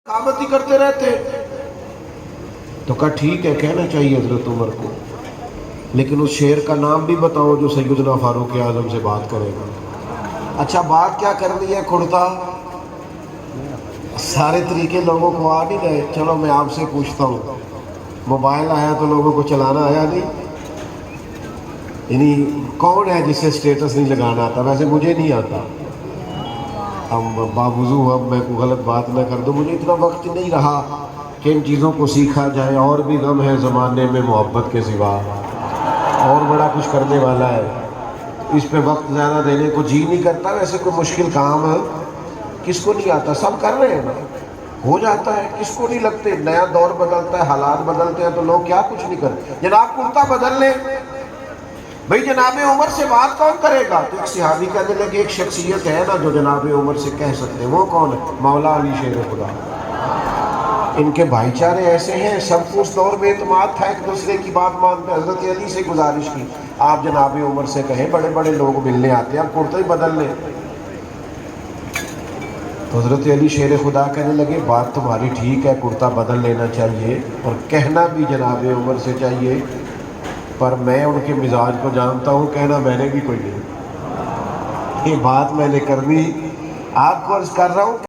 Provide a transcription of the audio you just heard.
सखावत ही करते रहते। तो कहा ठीक है, कहना चाहिए हजरत उमर को, लेकिन उस शेर का नाम भी बताओ जो सैयदना फारूक आजम से बात करेगा। अच्छा, बात क्या करनी है कुर्ता? सारे तरीके लोगों को आ नहीं गए। चलो मैं आपसे पूछता हूँ, मोबाइल आया तो लोगों को चलाना आया नहीं? यानी कौन है जिसे स्टेटस नहीं लगाना आता? वैसे मुझे नहीं आता। हम बावजूद अब मैं कोई गलत बात न कर दूँ, मुझे इतना वक्त नहीं रहा कि इन चीज़ों को सीखा जाए। और भी गम है ज़माने में मोहब्बत के सिवा, और बड़ा कुछ करने वाला है, इस पे वक्त ज़्यादा देने को जी नहीं करता। वैसे कोई मुश्किल काम है किसको नहीं आता? सब कर रहे हैं ना, हो जाता है, किसको नहीं लगते। नया दौर बदलता है, हालात बदलते हैं, तो लोग क्या कुछ नहीं करते। जनाब कुर्ता बदल ले भाई, जनाब उमर से बात कौन करेगा? तो एक सहाबी कहने लगे, एक शख्सियत है ना जो जनाब उमर से कह सकते हैं, वो कौन है? मौला अली शेर खुदा। इनके भाईचारे ऐसे हैं, सबको उस दौर में एतमाद था, एक दूसरे की बात मानते। हजरत अली से गुजारिश की, आप जनाब उमर से कहें, बड़े बड़े लोग मिलने आते हैं, आप कुर्ता ही बदल लें। तो हजरत अली शेर खुदा कहने लगे, बात तुम्हारी ठीक है, कुर्ता बदल लेना चाहिए और कहना भी जनाब उमर से चाहिए, पर मैं उनके मिजाज को जानता हूँ, कहना मैंने भी कोई नहीं। ये बात मैंने करनी, आपको अर्ज कर रहा हूँ।